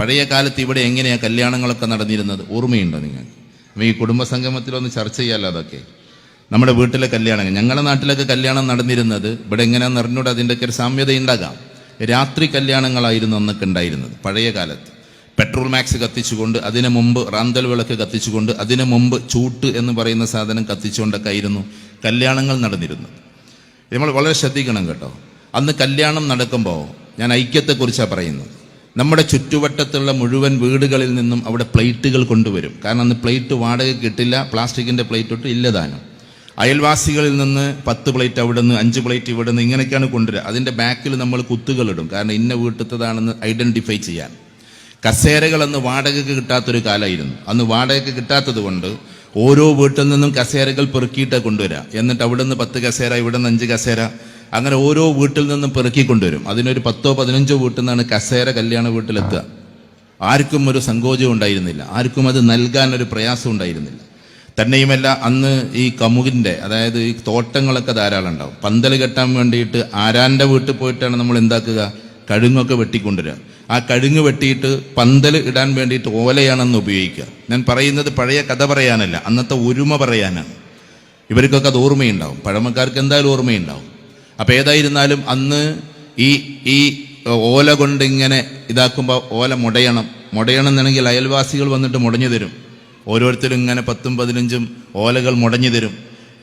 പഴയ കാലത്ത് ഇവിടെ എങ്ങനെയാണ് കല്യാണങ്ങളൊക്കെ നടന്നിരുന്നത് ഓർമ്മയുണ്ടോ നിങ്ങൾക്ക്? അപ്പോൾ ഈ കുടുംബസംഗമത്തിലൊന്ന് ചർച്ച ചെയ്യാമല്ലോ അതൊക്കെ. നമ്മുടെ വീട്ടിലെ കല്യാണങ്ങൾ, ഞങ്ങളുടെ നാട്ടിലൊക്കെ കല്യാണം നടന്നിരുന്നത് ഇവിടെ എങ്ങനെയാണെന്ന് അറിഞ്ഞൂടെ, അതിൻ്റെയൊക്കെ ഒരു സാമ്യത ഉണ്ടാകാം. രാത്രി കല്യാണങ്ങളായിരുന്നു അന്നൊക്കെ ഉണ്ടായിരുന്നത് പഴയ കാലത്ത്. പെട്രോൾ മാക്സ് കത്തിച്ചുകൊണ്ട്, അതിനു മുമ്പ് റാന്തൽ വിളക്ക് കത്തിച്ചുകൊണ്ട്, അതിനു മുമ്പ് ചൂട്ട് എന്ന് പറയുന്ന സാധനം കത്തിച്ചുകൊണ്ടൊക്കെ ആയിരുന്നു കല്യാണങ്ങൾ നടന്നിരുന്നത്. നമ്മൾ വളരെ ശ്രദ്ധിക്കണം കേട്ടോ. അന്ന് കല്യാണം നടക്കുമ്പോൾ ഞാൻ ഐക്യത്തെക്കുറിച്ചാണ് പറയുന്നത്. നമ്മുടെ ചുറ്റുവട്ടത്തുള്ള മുഴുവൻ വീടുകളിൽ നിന്നും അവിടെ പ്ലേറ്റുകൾ കൊണ്ടുവരും. കാരണം അന്ന് പ്ലേറ്റ് വാടക കിട്ടില്ല, പ്ലാസ്റ്റിക്കിൻ്റെ പ്ലേറ്റ് ഒട്ടും ഇല്ലതാനും. അയൽവാസികളിൽ നിന്ന് 10 പ്ലേറ്റ് അവിടെ നിന്ന്, 5 പ്ലേറ്റ് ഇവിടെ നിന്ന്, ഇങ്ങനെയൊക്കെയാണ് കൊണ്ടുവരിക. അതിൻ്റെ ബാക്കിൽ നമ്മൾ കുത്തുകളിടും, കാരണം ഇന്ന വീട്ടിലത്തതാണെന്ന് ഐഡൻറ്റിഫൈ ചെയ്യാൻ. കസേരകൾ അന്ന് വാടകയ്ക്ക് കിട്ടാത്തൊരു കാലമായിരുന്നു. അന്ന് വാടകയ്ക്ക് കിട്ടാത്തത് കൊണ്ട് ഓരോ വീട്ടിൽ നിന്നും കസേരകൾ പെറുക്കിയിട്ട് കൊണ്ടുവരിക. എന്നിട്ട് അവിടെ നിന്ന് 10 കസേര, ഇവിടെ നിന്ന് 5 കസേര, അങ്ങനെ ഓരോ വീട്ടിൽ നിന്നും പെറുക്കിക്കൊണ്ടുവരും. അതിനൊരു 10-15 വീട്ടിൽ നിന്നാണ് കസേര കല്യാണ വീട്ടിലെത്തുക. ആർക്കും ഒരു സങ്കോചം ഉണ്ടായിരുന്നില്ല, ആർക്കും അത് നൽകാനൊരു പ്രയാസം ഉണ്ടായിരുന്നില്ല. തന്നെയുമല്ല, അന്ന് ഈ കമുകിൻ്റെ, അതായത് ഈ തോട്ടങ്ങളൊക്കെ ധാരാളം ഉണ്ടാവും. പന്തൽ കെട്ടാൻ വേണ്ടിയിട്ട് ആരാൻ്റെ വീട്ടിൽ പോയിട്ടാണ് നമ്മൾ എന്താക്കുക, കഴുങ്ങൊക്കെ വെട്ടിക്കൊണ്ടുവരിക. ആ കഴുങ്ങ് വെട്ടിയിട്ട് പന്തൽ ഇടാൻ വേണ്ടിയിട്ട് ഓലയാണെന്ന് ഉപയോഗിക്കുക. ഞാൻ പറയുന്നത് പഴയ കഥ പറയാനല്ല, അന്നത്തെ ഒരുമ പറയാനാണ്. ഇവർക്കൊക്കെ അത് ഓർമ്മയുണ്ടാവും, പഴമക്കാർക്ക് എന്തായാലും ഓർമ്മയുണ്ടാവും. അപ്പോൾ ഏതായിരുന്നാലും അന്ന് ഈ ഓല കൊണ്ട് ഇങ്ങനെ ഇതാക്കുമ്പോൾ ഓല മുടയണം എന്നുണ്ടെങ്കിൽ അയൽവാസികൾ വന്നിട്ട് മുടഞ്ഞു തരും. ഓരോരുത്തരും ഇങ്ങനെ 10-15 ഓലകൾ മുടഞ്ഞു തരും.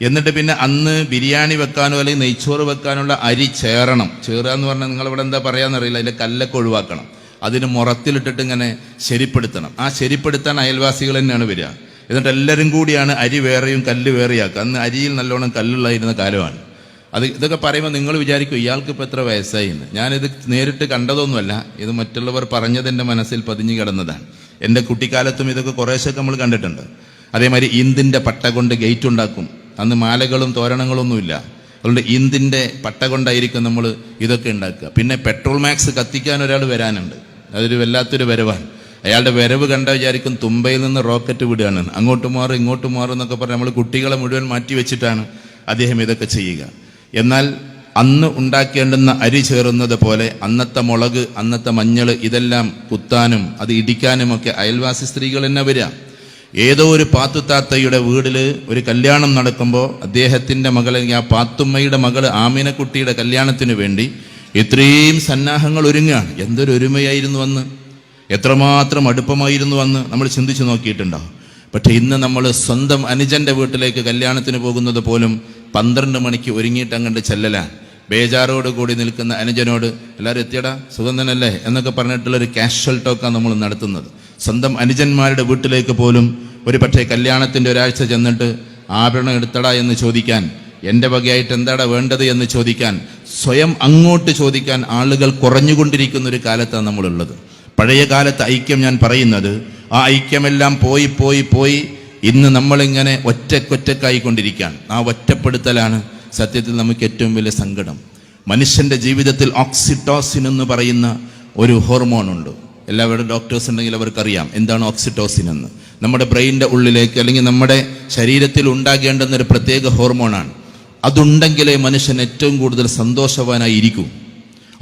എന്നിട്ട് പിന്നെ അന്ന് ബിരിയാണി വെക്കാനോ അല്ലെങ്കിൽ നെയ്ച്ചോറ് വെക്കാനുള്ള അരി ചേറുക എന്ന് പറഞ്ഞാൽ നിങ്ങളിവിടെ എന്താ പറയാന്നറിയില്ല, അതിൻ്റെ കല്ലൊക്കെ ഒഴിവാക്കണം. അതിന് മുറത്തിലിട്ടിട്ട് ഇങ്ങനെ ശരിപ്പെടുത്തണം. ആ ശരിപ്പെടുത്താൻ അയൽവാസികൾ തന്നെയാണ് വരിക. എന്നിട്ട് എല്ലാവരും കൂടിയാണ് അരി വേറെയും കല്ല് വേറെയാക്കുക. അന്ന് അരിയിൽ നല്ലോണം കല്ലുള്ളായിരുന്ന കാലമാണ്. ഇതൊക്കെ പറയുമ്പോൾ നിങ്ങൾ വിചാരിക്കും ഇയാൾക്ക് ഇപ്പോൾ എത്ര വയസ്സായി എന്ന്. ഞാനിത് നേരിട്ട് കണ്ടതൊന്നുമല്ല, ഇത് മറ്റുള്ളവർ പറഞ്ഞതെൻ്റെ മനസ്സിൽ പതിഞ്ഞു കിടന്നതാണ്. എൻ്റെ കുട്ടിക്കാലത്തും ഇതൊക്കെ കുറേശ്ശൊക്കെ നമ്മൾ കണ്ടിട്ടുണ്ട്. അതേമാതിരി ഈന്തിൻ്റെ പട്ട കൊണ്ട് ഗേറ്റ് ഉണ്ടാക്കും. അന്ന് മാലകളും തോരണങ്ങളൊന്നുമില്ല, അതുകൊണ്ട് ഈന്തിൻ്റെ പട്ട കൊണ്ടായിരിക്കും നമ്മൾ ഇതൊക്കെ ഉണ്ടാക്കുക. പിന്നെ പെട്രോൾ മാക്സ് കത്തിക്കാൻ ഒരാൾ വരാനുണ്ട്, അതൊരു വല്ലാത്തൊരു വരവാണ്. അയാളുടെ വരവ് കണ്ട വിചാരിക്കും തുമ്പയിൽ നിന്ന് റോക്കറ്റ് വിടുകയാണ്, അങ്ങോട്ട് മാറും ഇങ്ങോട്ട് മാറും എന്നൊക്കെ പറഞ്ഞ് നമ്മൾ കുട്ടികളെ മുഴുവൻ മാറ്റി വെച്ചിട്ടാണ് അദ്ദേഹം ഇതൊക്കെ ചെയ്യുക. എന്നാൽ അന്ന് ഉണ്ടാക്കേണ്ടുന്ന അരി ചേറുന്നത് പോലെ അന്നത്തെ മുളക്, അന്നത്തെ മഞ്ഞൾ, ഇതെല്ലാം കുത്താനും അത് ഇടിക്കാനുമൊക്കെ അയൽവാസി സ്ത്രീകൾ തന്നെ വരിക. ഏതോ ഒരു പാത്തുത്താത്തയുടെ വീട്ടിൽ ഒരു കല്യാണം നടക്കുമ്പോൾ അദ്ദേഹത്തിൻ്റെ മകൾ, ആ പാത്തുമ്മയുടെ മകൾ ആമിനക്കുട്ടിയുടെ കല്യാണത്തിന് വേണ്ടി ഇത്രയും സന്നാഹങ്ങൾ ഒരുങ്ങുകയാണ്. എന്തൊരു ഒരുമയായിരുന്നു അന്ന്, എത്രമാത്രം അടുപ്പമായിരുന്നു അന്ന്, നമ്മൾ ചിന്തിച്ചു നോക്കിയിട്ടുണ്ടാവും. പക്ഷെ ഇന്ന് നമ്മൾ സ്വന്തം അനുജൻ്റെ വീട്ടിലേക്ക് കല്യാണത്തിന് പോകുന്നത് പോലും 12 മണിക്ക് ഒരുങ്ങിയിട്ട് അങ്ങോട്ട് ചെല്ലലാണ്. ബേജാറോട് കൂടി നിൽക്കുന്ന അനുജനോട് എല്ലാവരും എത്തിയടാ സുഖം തന്നെയല്ലേ എന്നൊക്കെ പറഞ്ഞിട്ടുള്ളൊരു കാഷ്വൽ ടോക്കാണ് നമ്മൾ നടത്തുന്നത്. സ്വന്തം അനുജന്മാരുടെ വീട്ടിലേക്ക് പോലും ഒരു പക്ഷേ കല്യാണത്തിൻ്റെ ഒരാഴ്ച ചെന്നിട്ട് ആഭരണം എടുത്തടാ എന്ന് ചോദിക്കാൻ, എൻ്റെ വകയായിട്ട് എന്താടാ വേണ്ടത് എന്ന് ചോദിക്കാൻ, സ്വയം അങ്ങോട്ട് ചോദിക്കാൻ ആളുകൾ കുറഞ്ഞുകൊണ്ടിരിക്കുന്ന ഒരു കാലത്താണ് നമ്മളുള്ളത്. പഴയ കാലത്ത് ഐക്യം ഞാൻ പറയുന്നത്, ആ ഐക്യമെല്ലാം പോയി ഇന്ന് നമ്മളിങ്ങനെ ഒറ്റക്കൊറ്റക്കായിക്കൊണ്ടിരിക്കുകയാണ്. ആ ഒറ്റപ്പെടുത്തലാണ് സത്യത്തിൽ നമുക്ക് ഏറ്റവും വലിയ സങ്കടം. മനുഷ്യൻ്റെ ജീവിതത്തിൽ ഓക്സിറ്റോസിൻ എന്ന് പറയുന്ന ഒരു ഹോർമോൺ ഉണ്ട്. എല്ലാവരും ഡോക്ടേഴ്സ് ഉണ്ടെങ്കിൽ അവർക്കറിയാം എന്താണ് ഓക്സിറ്റോസിൻ എന്ന്. നമ്മുടെ ബ്രെയിനിൻ്റെ ഉള്ളിലേക്ക് അല്ലെങ്കിൽ നമ്മുടെ ശരീരത്തിൽ ഉണ്ടാകേണ്ടുന്ന ഒരു പ്രത്യേക ഹോർമോണാണ്. അതുണ്ടെങ്കിലേ മനുഷ്യൻ ഏറ്റവും കൂടുതൽ സന്തോഷവാനായിരിക്കും.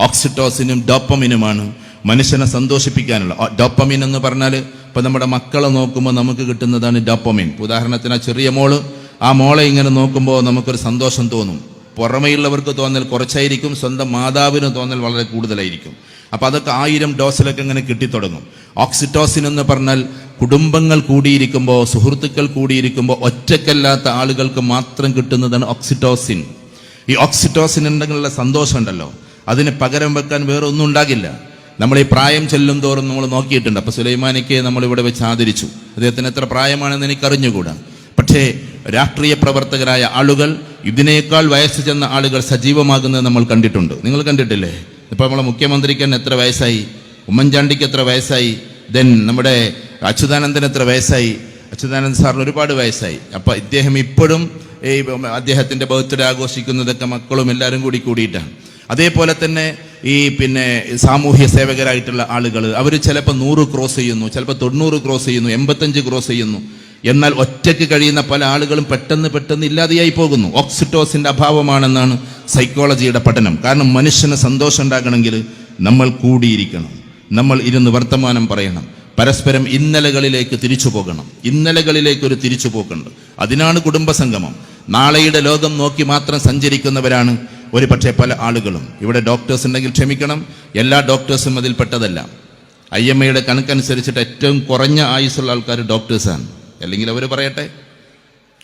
ഓക്സിറ്റോസിനും ഡോപ്പമിനുമാണ് മനുഷ്യനെ സന്തോഷിപ്പിക്കാനുള്ള. ഡോപ്പമിൻ എന്ന് പറഞ്ഞാൽ ഇപ്പം നമ്മുടെ മക്കളെ നോക്കുമ്പോൾ നമുക്ക് കിട്ടുന്നതാണ് ഡോപ്പമിൻ. ഉദാഹരണത്തിന് ആ ചെറിയ ആ മോളെ ഇങ്ങനെ നോക്കുമ്പോൾ നമുക്കൊരു സന്തോഷം തോന്നും. പുറമെയുള്ളവർക്ക് തോന്നൽ കുറച്ചായിരിക്കും, സ്വന്തം മാതാവിന് തോന്നൽ വളരെ കൂടുതലായിരിക്കും. അപ്പോൾ അതൊക്കെ 1000 ഡോസിലൊക്കെ ഇങ്ങനെ കിട്ടിത്തുടങ്ങും. ഓക്സിറ്റോസിൻ എന്ന് പറഞ്ഞാൽ കുടുംബങ്ങൾ കൂടിയിരിക്കുമ്പോൾ, സുഹൃത്തുക്കൾ കൂടിയിരിക്കുമ്പോൾ ഒറ്റക്കല്ലാത്ത ആളുകൾക്ക് മാത്രം കിട്ടുന്നതാണ് ഓക്സിറ്റോസിൻ. ഈ ഓക്സിറ്റോസിൻ ഉണ്ടെങ്കിലുള്ള സന്തോഷം ഉണ്ടല്ലോ, അതിന് പകരം വെക്കാൻ വേറെ ഒന്നും ഉണ്ടാകില്ല. നമ്മൾ ഈ പ്രായം ചെല്ലും തോറും നമ്മൾ നോക്കിയിട്ടുണ്ട്. അപ്പോൾ സുലൈമാനിക്ക് നമ്മളിവിടെ വെച്ച് ആദരിച്ചു. അദ്ദേഹത്തിന് എത്ര പ്രായമാണെന്ന് എനിക്കറിഞ്ഞുകൂടാ. പക്ഷേ രാഷ്ട്രീയ പ്രവർത്തകരായ ആളുകൾ, ഇതിനേക്കാൾ വയസ്സ് ചെന്ന ആളുകൾ സജീവമാകുന്നത് നമ്മൾ കണ്ടിട്ടുണ്ട്. നിങ്ങൾ കണ്ടിട്ടില്ലേ? ഇപ്പോൾ നമ്മളെ മുഖ്യമന്ത്രിക്ക് തന്നെ എത്ര വയസ്സായി, ഉമ്മൻചാണ്ടിക്ക് എത്ര വയസ്സായി, ദെൻ നമ്മുടെ അച്യുതാനന്ദന് എത്ര വയസ്സായി, അച്യുതാനന്ദൻ സാറിന് ഒരുപാട് വയസ്സായി. അപ്പോൾ ഇദ്ദേഹം ഇപ്പോഴും അദ്ദേഹത്തിൻ്റെ ബർത്ത്ഡേ ആഘോഷിക്കുന്നതൊക്കെ മക്കളും എല്ലാവരും കൂടിയിട്ടാണ്. അതേപോലെ തന്നെ സാമൂഹ്യ സേവകരായിട്ടുള്ള ആളുകൾ, അവർ ചിലപ്പോൾ 100 ക്രോസ് ചെയ്യുന്നു, ചിലപ്പോൾ 90 ക്രോസ് ചെയ്യുന്നു, 85 ക്രോസ് ചെയ്യുന്നു. എന്നാൽ ഒറ്റയ്ക്ക് കഴിയുന്ന പല ആളുകളും പെട്ടെന്ന് ഇല്ലാതെയായി പോകുന്നു. ഓക്സിറ്റോസിൻ്റെ അഭാവമാണെന്നാണ് സൈക്കോളജിയുടെ പഠനം. കാരണം മനുഷ്യന് സന്തോഷം ഉണ്ടാകണമെങ്കിൽ നമ്മൾ കൂടിയിരിക്കണം, നമ്മൾ ഇരുന്ന് വർത്തമാനം പറയണം. പരസ്പരം ഇന്നലകളിലേക്ക് തിരിച്ചു പോകണം. ഇന്നലകളിലേക്കൊരു തിരിച്ചുപോക്കുണ്ട്. അതിനാണ് കുടുംബസംഗമം. നാളെയുടെ ലോകം നോക്കി മാത്രം സഞ്ചരിക്കുന്നവരാണ് ഒരു പക്ഷേ പല ആളുകളും. ഇവിടെ ഡോക്ടേഴ്സ് ഉണ്ടെങ്കിൽ ക്ഷമിക്കണം, എല്ലാ ഡോക്ടേഴ്സും അതിൽപ്പെട്ടതല്ല. IMAയുടെ കണക്കനുസരിച്ചിട്ട് ഏറ്റവും കുറഞ്ഞ ആയുസ്സുള്ള ആൾക്കാർ ഡോക്ടേഴ്സാണ്. അല്ലെങ്കിൽ അവർ പറയട്ടെ.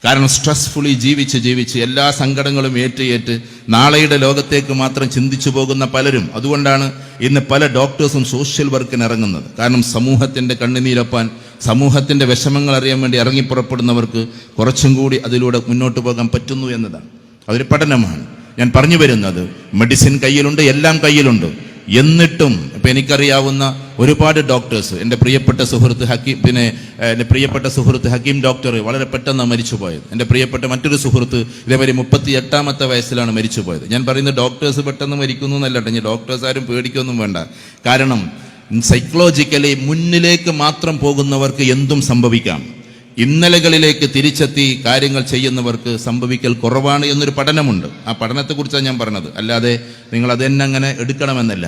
കാരണം സ്ട്രെസ്ഫുള്ളി ജീവിച്ച് എല്ലാ സങ്കടങ്ങളും ഏറ്റ് നാളെയുടെ ലോകത്തേക്ക് മാത്രം ചിന്തിച്ചു പോകുന്ന പലരും. അതുകൊണ്ടാണ് ഇന്ന് പല ഡോക്ടേഴ്സും സോഷ്യൽ വർക്കിന് ഇറങ്ങുന്നത്. കാരണം സമൂഹത്തിൻ്റെ കണ്ണുനീരൊപ്പാൻ, സമൂഹത്തിൻ്റെ വിഷമങ്ങൾ അറിയാൻ വേണ്ടി ഇറങ്ങിപ്പുറപ്പെടുന്നവർക്ക് കുറച്ചും കൂടി അതിലൂടെ മുന്നോട്ട് പോകാൻ പറ്റുന്നു എന്നതാണ്. അതൊരു പഠനമാണ്. ഞാൻ പറഞ്ഞു വരുന്നത്, മെഡിസിൻ കയ്യിലുണ്ട്, എല്ലാം കയ്യിലുണ്ട്. എന്നിട്ടും ഇപ്പം എനിക്കറിയാവുന്ന ഒരുപാട് ഡോക്ടേഴ്സ്, എൻ്റെ പ്രിയപ്പെട്ട സുഹൃത്ത് ഹക്കീം ഡോക്ടർ വളരെ പെട്ടെന്ന് മരിച്ചുപോയത്. എൻ്റെ പ്രിയപ്പെട്ട മറ്റൊരു സുഹൃത്ത് ഇതേമാതിരി 38ാമത്തെ വയസ്സിലാണ് മരിച്ചുപോയത്. ഞാൻ പറയുന്നത് ഡോക്ടേഴ്സ് പെട്ടെന്ന് മരിക്കുന്നു എന്നല്ല. ഇനി ഡോക്ടേഴ്സ് ആരും പേടിക്കൊന്നും വേണ്ട. കാരണം സൈക്കോളജിക്കലി മുന്നിലേക്ക് മാത്രം പോകുന്നവർക്ക് എന്തും സംഭവിക്കാം. ഇന്നലകളിലേക്ക് തിരിച്ചെത്തി കാര്യങ്ങൾ ചെയ്യുന്നവർക്ക് സംഭവിക്കൽ കുറവാണ് എന്നൊരു പഠനമുണ്ട്. ആ പഠനത്തെക്കുറിച്ചാണ് ഞാൻ പറഞ്ഞത്. അല്ലാതെ നിങ്ങൾ അതെന്നെ അങ്ങനെ എടുക്കണമെന്നല്ല.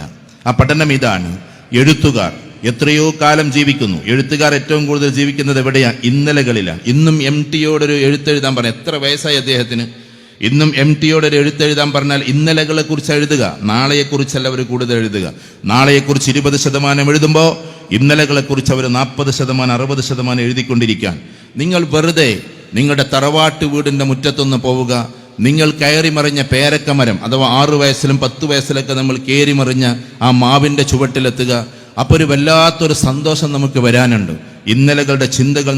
ആ പഠനം ഇതാണ്. എഴുത്തുകാർ എത്രയോ കാലം ജീവിക്കുന്നു. എഴുത്തുകാർ ഏറ്റവും കൂടുതൽ ജീവിക്കുന്നത് എവിടെയാണ്? ഇന്നലകളിലാണ്. ഇന്നും MTയോടൊരു എഴുത്തെഴുതാൻ പറഞ്ഞാൽ, എത്ര വയസ്സായി അദ്ദേഹത്തിന്? ഇന്നും MTയോടൊരു എഴുത്തെഴുതാൻ പറഞ്ഞാൽ ഇന്നലകളെക്കുറിച്ച് എഴുതുക, നാളെയെക്കുറിച്ചല്ല അവർ കൂടുതൽ എഴുതുക. നാളെയെക്കുറിച്ച് 20% എഴുതുമ്പോൾ ഇന്നലകളെക്കുറിച്ച് അവർ 40%, 60% എഴുതിക്കൊണ്ടിരിക്കാൻ. നിങ്ങൾ വെറുതെ നിങ്ങളുടെ തറവാട്ട് വീടിൻ്റെ മുറ്റത്തൊന്ന് പോവുക. നിങ്ങൾ കയറിമറിഞ്ഞ പേരക്കമരം, അഥവാ 6 വയസ്സിലും 10 വയസ്സിലൊക്കെ നമ്മൾ കയറിമറിഞ്ഞ ആ മാവിൻ്റെ ചുവട്ടിലെത്തുക. അപ്പോൾ ഒരു വല്ലാത്തൊരു സന്തോഷം നമുക്ക് വരാനുണ്ട്. ഇന്നലകളുടെ ചിന്തകൾ